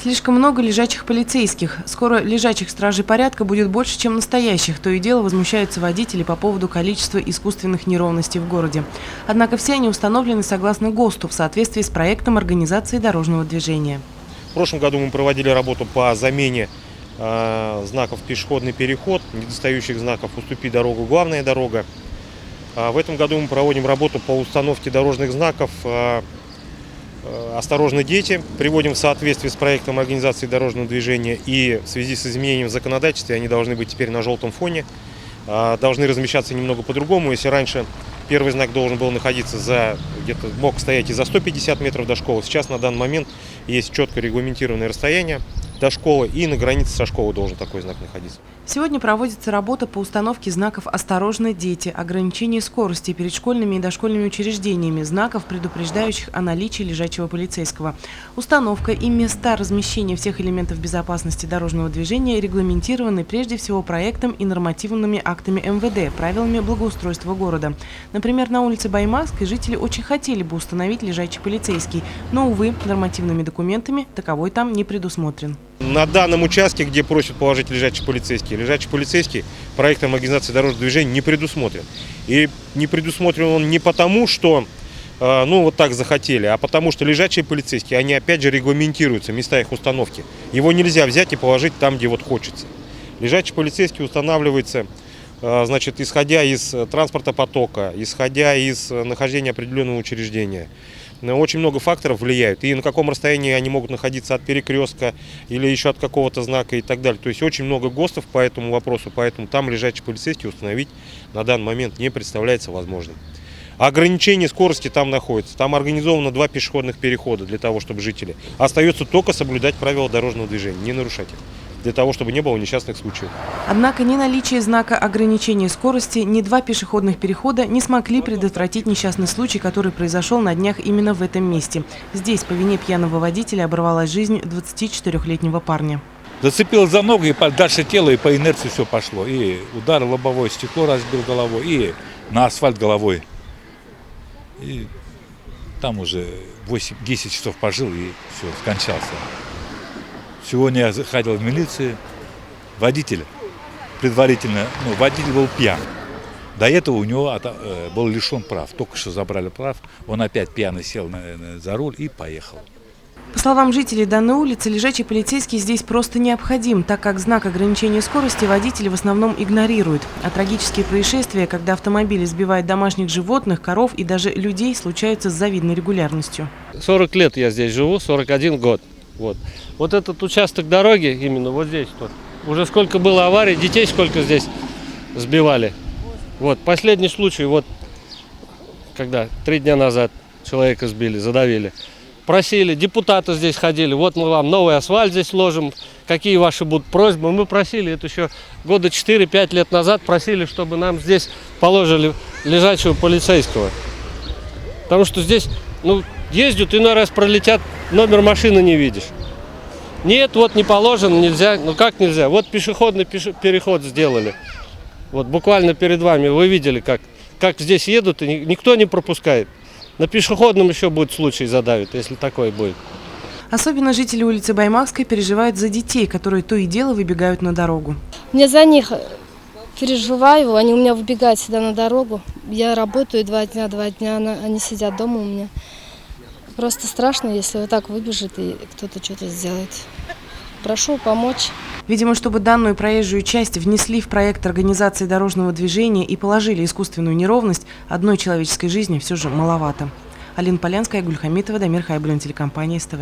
Слишком много лежачих полицейских. Скоро лежачих стражей порядка будет больше, чем настоящих. То и дело возмущаются водители по поводу количества искусственных неровностей в городе. Однако все они установлены согласно ГОСТу в соответствии с проектом организации дорожного движения. В прошлом году мы проводили работу по замене знаков «Пешеходный переход», недостающих знаков «Уступи дорогу, главная дорога». В этом году мы проводим работу по установке дорожных знаков «Осторожны, дети». Приводим в соответствие с проектом организации дорожного движения, и в связи с изменением в законодательстве они должны быть теперь на желтом фоне, должны размещаться немного по-другому. Если раньше первый знак должен был находиться где-то мог стоять и за 150 метров до школы, сейчас на данный момент есть четко регламентированное расстояние до школы, и на границе со школой должен такой знак находиться. Сегодня проводится работа по установке знаков «Осторожны, дети», ограничение скорости перед школьными и дошкольными учреждениями, знаков, предупреждающих о наличии лежачего полицейского. Установка и места размещения всех элементов безопасности дорожного движения регламентированы прежде всего проектом и нормативными актами МВД, правилами благоустройства города. Например, на улице Баймакской жители очень хотели бы установить лежачий полицейский, но, увы, нормативными документами таковой там не предусмотрен. На данном участке, где просят положить лежачий полицейский проектом организации дорожного движения не предусмотрен. И не предусмотрен он не потому, что вот так захотели, а потому что лежачие полицейские, они опять же регламентируются, места их установки. Его нельзя взять и положить там, где вот хочется. Лежачий полицейский устанавливается, исходя из транспортопотока, исходя из нахождения определенного учреждения. Очень много факторов влияют, и на каком расстоянии они могут находиться от перекрестка или еще от какого-то знака и так далее. То есть очень много ГОСТов по этому вопросу, поэтому там лежачий полицейский установить на данный момент не представляется возможным. Ограничение скорости там находится. Там организовано 2 пешеходных перехода для того, чтобы жители. Остается только соблюдать правила дорожного движения, не нарушать их, для того, чтобы не было несчастных случаев. Однако ни наличие знака ограничения скорости, ни 2 пешеходных перехода не смогли предотвратить несчастный случай, который произошел на днях именно в этом месте. Здесь по вине пьяного водителя оборвалась жизнь 24-летнего парня. Зацепил за ногу, и дальше тело, и по инерции все пошло. И удар лобовое стекло разбил головой, и на асфальт головой. И там уже 8-10 часов пожил, и все, скончался. Сегодня я заходил в милицию, водитель предварительно, водитель был пьян. До этого у него был лишен прав, только что забрали прав, он опять пьяный сел за руль и поехал. По словам жителей данной улицы, лежачий полицейский здесь просто необходим, так как знак ограничения скорости водители в основном игнорируют. А трагические происшествия, когда автомобили сбивают домашних животных, коров и даже людей, случаются с завидной регулярностью. 40 лет я здесь живу, 41 год. Вот этот участок дороги, именно вот здесь, уже сколько было аварий, детей сколько здесь сбивали. Последний случай, когда 3 дня назад человека сбили, задавили. Просили, депутаты здесь ходили, вот мы вам новый асфальт здесь ложим, какие ваши будут просьбы. Мы просили, это еще года 4-5 лет назад просили, чтобы нам здесь положили лежачего полицейского. Потому что здесь, ездят, иной раз пролетят, номер машины не видишь. Нет, не положено, нельзя. Как нельзя? Пешеходный переход сделали. Буквально перед вами вы видели, как здесь едут, и никто не пропускает. На пешеходном еще будет случай задавит, если такое будет. Особенно жители улицы Баймакской переживают за детей, которые то и дело выбегают на дорогу. Я за них переживаю, они у меня выбегают всегда на дорогу. Я работаю 2 дня, они сидят дома у меня. Просто страшно, если вот так выбежит и кто-то что-то сделает. Прошу помочь. Видимо, чтобы данную проезжую часть внесли в проект организации дорожного движения и положили искусственную неровность, одной человеческой жизни все же маловато. Алина Полянская, Гульхамитова, Дамир Хайбулин, телекомпания СТВ.